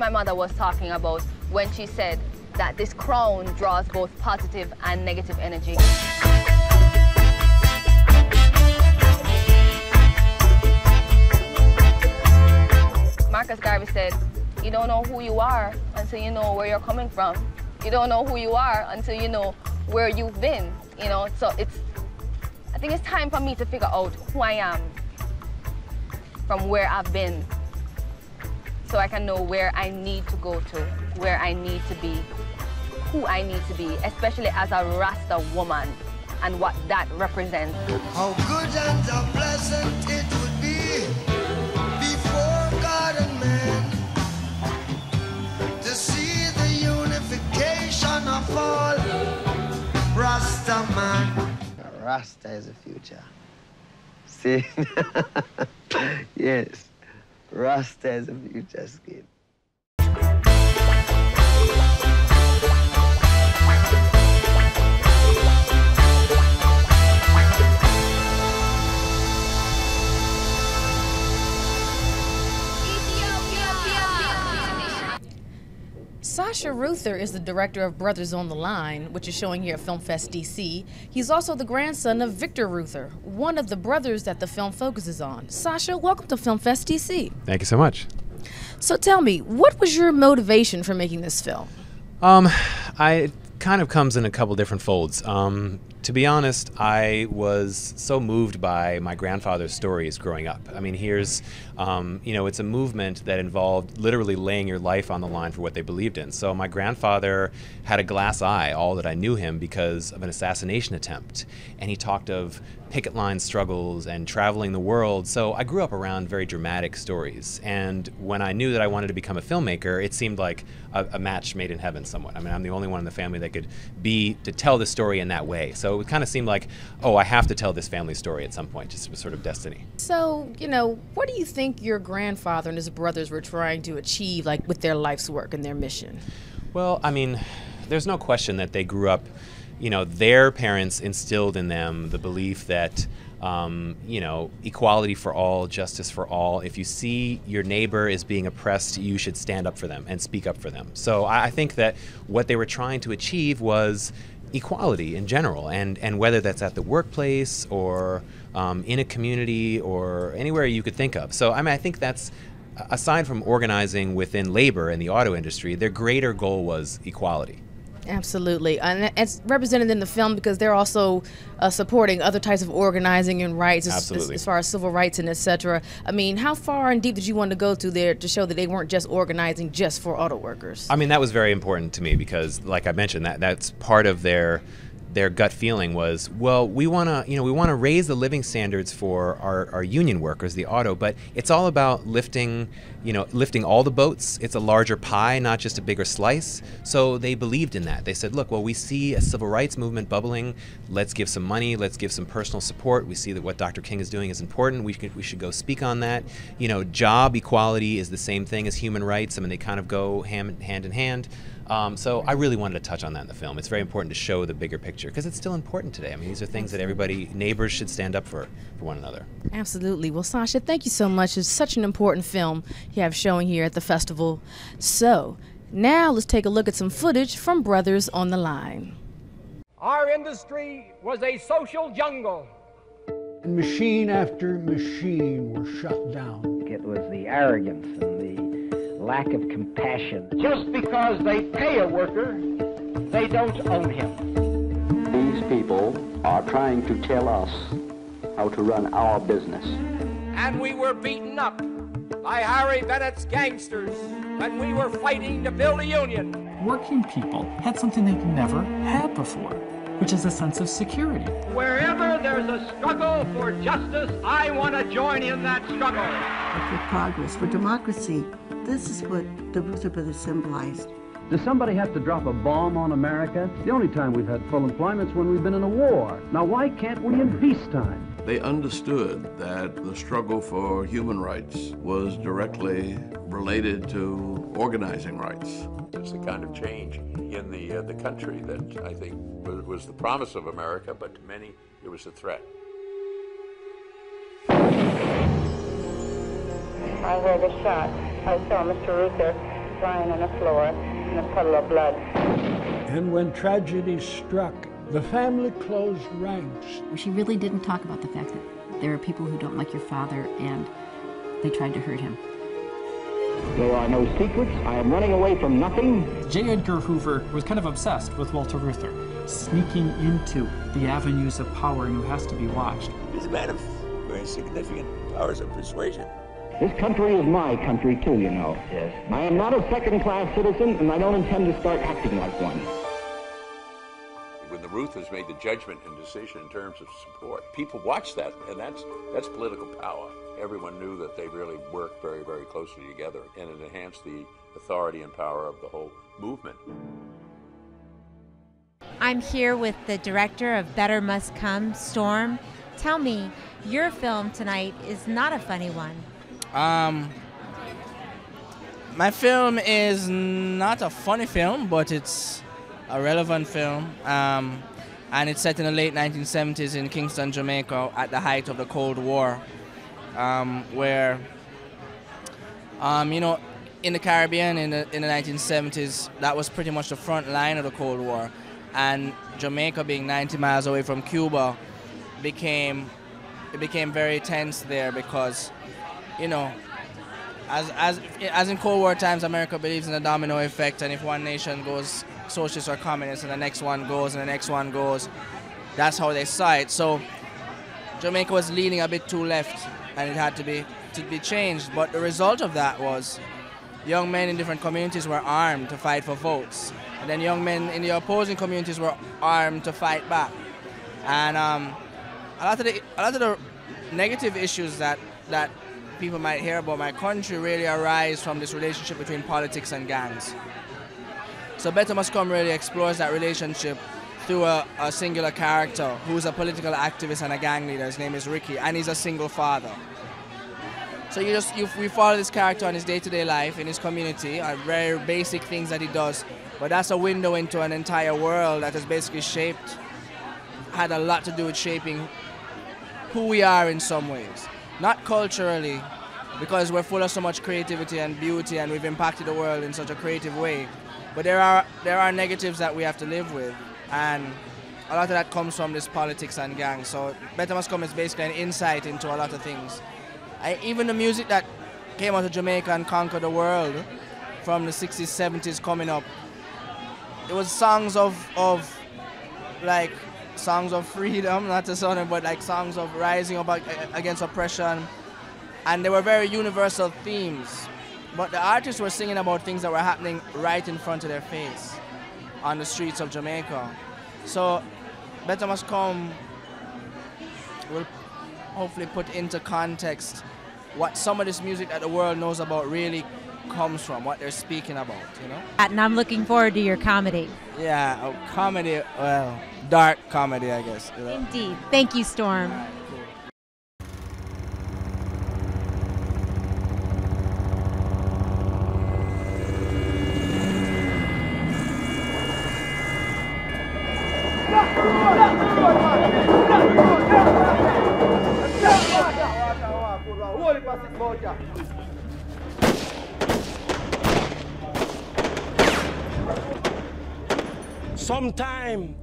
my mother was talking about when she said that this crown draws both positive and negative energy. Marcus Garvey said, you don't know who you are until you know where you're coming from. You don't know who you are until you know where you've been, you know? So I think it's time for me to figure out who I am from where I've been, so I can know where I need to go to, where I need to be, who I need to be, especially as a Rasta woman and what that represents. How good and how pleasant it would be before God and man to see the unification of all Rasta man. Rasta is the future. See? Yes. Rasta is the future skin. Sasha Reuther is the director of Brothers on the Line, which is showing here at Filmfest DC. He's also the grandson of Victor Reuther, one of the brothers that the film focuses on. Sasha, welcome to Filmfest DC. Thank you so much. So tell me, what was your motivation for making this film? It kind of comes in a couple different folds. To be honest, I was so moved by my grandfather's stories growing up. I mean, here's, it's a movement that involved literally laying your life on the line for what they believed in. So my grandfather had a glass eye, all that I knew him, because of an assassination attempt. And he talked of picket line struggles and traveling the world. So I grew up around very dramatic stories. And when I knew that I wanted to become a filmmaker, it seemed like a match made in heaven somewhat. I mean, I'm the only one in the family that could to tell the story in that way. So it kind of seemed like, oh, I have to tell this family story at some point. Just was sort of destiny. So, what do you think your grandfather and his brothers were trying to achieve, like, with their life's work and their mission? Well, I mean, there's no question that they grew up, their parents instilled in them the belief that, equality for all, justice for all. If you see your neighbor is being oppressed, you should stand up for them and speak up for them. So I think that what they were trying to achieve was equality in general, and whether that's at the workplace or in a community or anywhere you could think of. So I mean, I think that's, aside from organizing within labor and the auto industry, their greater goal was equality. Absolutely, and it's represented in the film because they're also supporting other types of organizing and rights, as far as civil rights and etc. I mean, how far and deep did you want to go through there to show that they weren't just organizing just for auto workers? I mean, that was very important to me because, like I mentioned, that's part of their gut feeling was, well, we want to raise the living standards for our union workers, the auto, but it's all about lifting all the boats. It's a larger pie, not just a bigger slice. So they believed in that. They said, look, well, we see a civil rights movement bubbling. Let's give some money. Let's give some personal support. We see that what Dr. King is doing is important. We should go speak on that. Job equality is the same thing as human rights. I mean, they kind of go hand in hand. So I really wanted to touch on that in the film. It's very important to show the bigger picture because it's still important today. I mean, these are things that neighbors should stand up for one another. Absolutely. Well, Sasha, thank you so much. It's such an important film you have showing here at the festival. So now let's take a look at some footage from Brothers on the Line. Our industry was a social jungle. And machine after machine were shut down. It was the arrogance and the lack of compassion. Just because they pay a worker, they don't own him. These people are trying to tell us how to run our business. And we were beaten up by Harry Bennett's gangsters when we were fighting to build a union. Working people had something they'd never had before, which is a sense of security. Wherever there's a struggle for justice, I want to join in that struggle. For progress, for democracy. This is what the Reuther brothers symbolized. Does somebody have to drop a bomb on America? The only time we've had full employment is when we've been in a war. Now, why can't we in peacetime? They understood that the struggle for human rights was directly related to organizing rights. It's the kind of change in the country that I think was the promise of America, but to many it was a threat. I heard a shot. I saw Mr. Reuther lying on the floor in a puddle of blood. And when tragedy struck, the family closed ranks. She really didn't talk about the fact that there are people who don't like your father and they tried to hurt him. There are no secrets. I am running away from nothing. J. Edgar Hoover was kind of obsessed with Walter Reuther, sneaking into the avenues of power and who has to be watched. He's a man of very significant powers of persuasion. This country is my country too, you know. Yes. I am not a second-class citizen, and I don't intend to start acting like one. When the Reuters made the judgment and decision in terms of support, people watched that, and that's political power. Everyone knew that they really worked very, very closely together, and it enhanced the authority and power of the whole movement. I'm here with the director of Better Must Come, Storm. Tell me, your film tonight is not a funny one. My film is not a funny film, but it's a relevant film. And it's set in the late 1970s in Kingston, Jamaica, at the height of the Cold War, where, you know, in the Caribbean in the 1970s, that was pretty much the front line of the Cold War. And Jamaica, being 90 miles away from Cuba, became very tense there because, you know, as in Cold War times, America believes in the domino effect, and if one nation goes socialist or communist and the next one goes and the next one goes, that's how they saw it. So Jamaica was leaning a bit too left, and it had to be changed. But the result of that was young men in different communities were armed to fight for votes, and then young men in the opposing communities were armed to fight back. And a lot of the negative issues that people might hear about my country really arise from this relationship between politics and gangs. So Better Must Come really explores that relationship through a singular character who's a political activist and a gang leader. His name is Ricky, and he's a single father. So we follow this character on his day-to-day life in his community, very basic things that he does, but that's a window into an entire world that has basically had a lot to do with shaping who we are in some ways. Not culturally, because we're full of so much creativity and beauty and we've impacted the world in such a creative way, but there are negatives that we have to live with, and a lot of that comes from this politics and gangs. So Better Must Come is basically an insight into a lot of things. Even the music that came out of Jamaica and conquered the world from the 60s, 70s coming up, it was songs of freedom, not to sound, but like songs of rising up against oppression, and they were very universal themes. But the artists were singing about things that were happening right in front of their face on the streets of Jamaica. So Better Must Come will hopefully put into context what some of this music that the world knows about really comes from, what they're speaking about, you know? And I'm looking forward to your comedy. Yeah, comedy, well, dark comedy, I guess. You know? Indeed. Thank you, Storm. Sometimes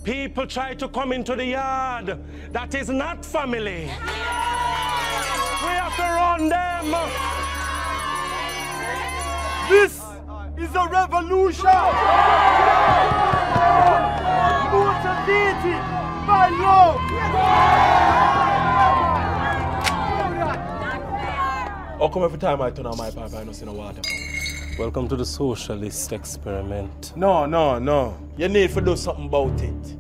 people try to come into the yard. That is not family. We have to run them. This is a revolution. Motivated by love. How come every time I turn on my pipe, I don't see no water? Welcome to the socialist experiment. No. You need to do something about it.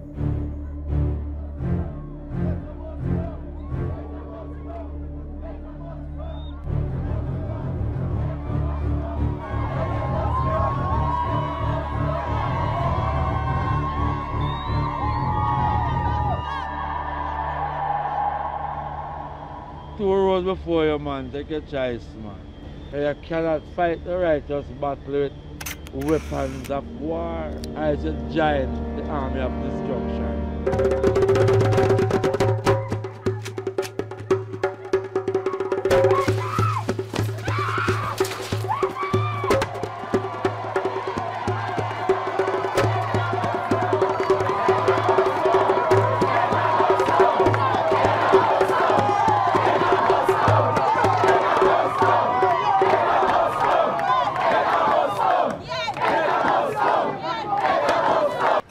Two roads before you, man. Take your choice, man. You cannot fight the righteous battle with weapons of war. I should join the army of destruction.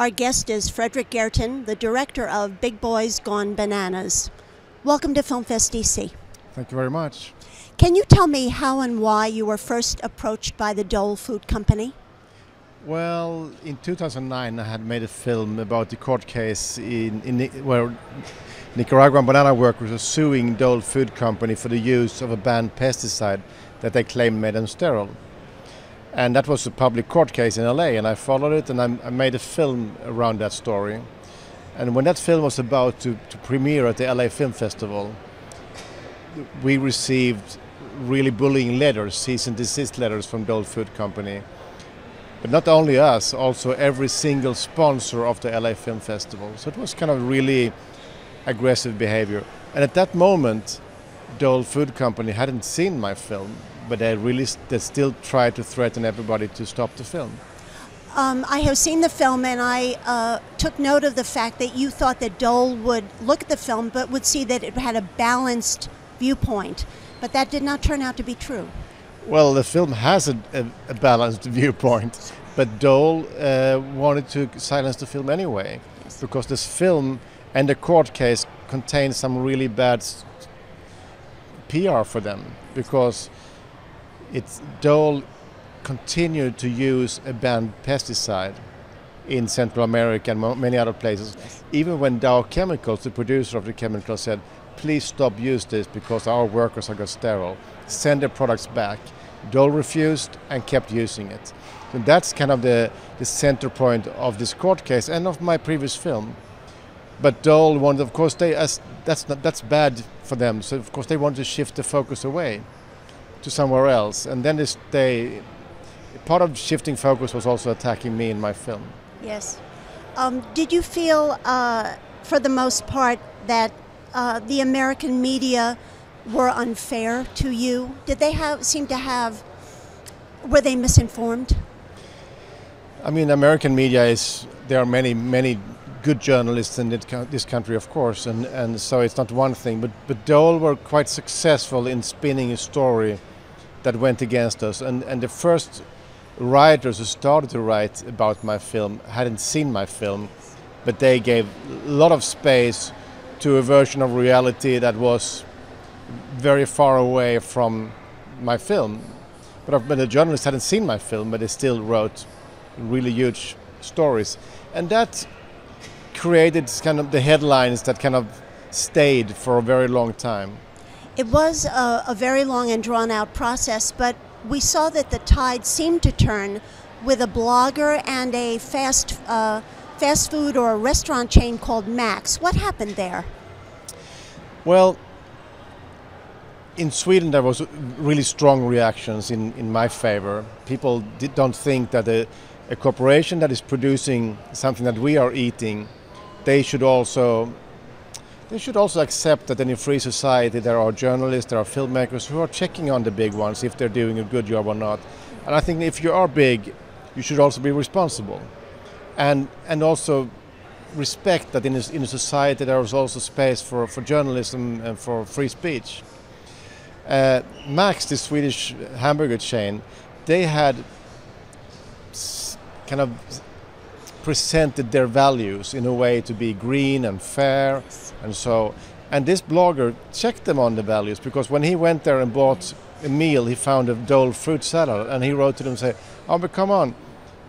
Our guest is Fredrik Gertten, the director of Big Boys Gone Bananas. Welcome to Filmfest DC. Thank you very much. Can you tell me how and why you were first approached by the Dole Food Company? Well, in 2009 I had made a film about the court case where Nicaraguan banana workers were suing Dole Food Company for the use of a banned pesticide that they claimed made them sterile. And that was a public court case in LA, and I followed it, and I made a film around that story. And when that film was about to premiere at the LA Film Festival, we received really bullying letters, cease and desist letters from Dole Food Company. But not only us, also every single sponsor of the LA Film Festival. So it was kind of really aggressive behavior. And at that moment, Dole Food Company hadn't seen my film, but they still tried to threaten everybody to stop the film. I have seen the film, and I took note of the fact that you thought that Dole would look at the film but would see that it had a balanced viewpoint. But that did not turn out to be true. Well, the film has a balanced viewpoint, but Dole wanted to silence the film anyway, yes, because this film and the court case contained some really bad PR for them, because Dole continued to use a banned pesticide in Central America and many other places, yes, even when Dow Chemicals, the producer of the chemical, said, please stop use this because our workers are got sterile. Send their products back. Dole refused and kept using it. So that's kind of the center point of this court case and of my previous film. But Dole wanted, of course, that's bad for them. So of course they wanted to shift the focus away to somewhere else. And then part of shifting focus was also attacking me in my film. Yes. Did you feel, for the most part, that the American media were unfair to you? Did they were they misinformed? I mean, American media there are many good journalists in this country, of course, and so it's not one thing, but Dole were quite successful in spinning a story that went against us, and the first writers who started to write about my film hadn't seen my film, but they gave a lot of space to a version of reality that was very far away from my film. But the journalists hadn't seen my film, but they still wrote really huge stories. And that created kind of the headlines that kind of stayed for a very long time. It was a very long and drawn-out process, but we saw that the tide seemed to turn with a blogger and a fast food or a restaurant chain called Max. What happened there? Well, in Sweden there was really strong reactions in my favor. People don't think that a corporation that is producing something that we are eating, they should also accept that in a free society there are journalists, there are filmmakers who are checking on the big ones if they're doing a good job or not. And I think if you are big, you should also be responsible. And also respect that in a society there is also space for journalism and for free speech. Max, the Swedish hamburger chain, they had kind of presented their values in a way to be green and fair, and this blogger checked them on the values, because when he went there and bought a meal, he found a Dole fruit salad, and he wrote to them and said, "Oh, but come on,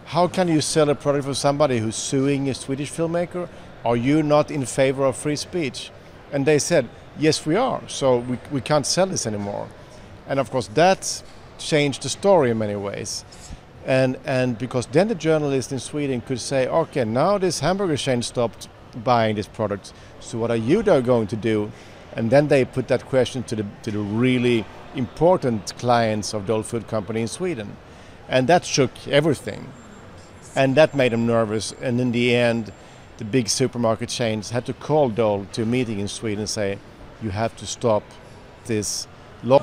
how can you sell a product for somebody who's suing a Swedish filmmaker? Are you not in favor of free speech?" And they said, "Yes, we are, so we can't sell this anymore." And of course that changed the story in many ways. And because then the journalists in Sweden could say, okay, now this hamburger chain stopped buying this product, so what are you going to do? And then they put that question to the really important clients of Dole Food Company in Sweden. And that shook everything. And that made them nervous. And in the end, the big supermarket chains had to call Dole to a meeting in Sweden and say, you have to stop this law.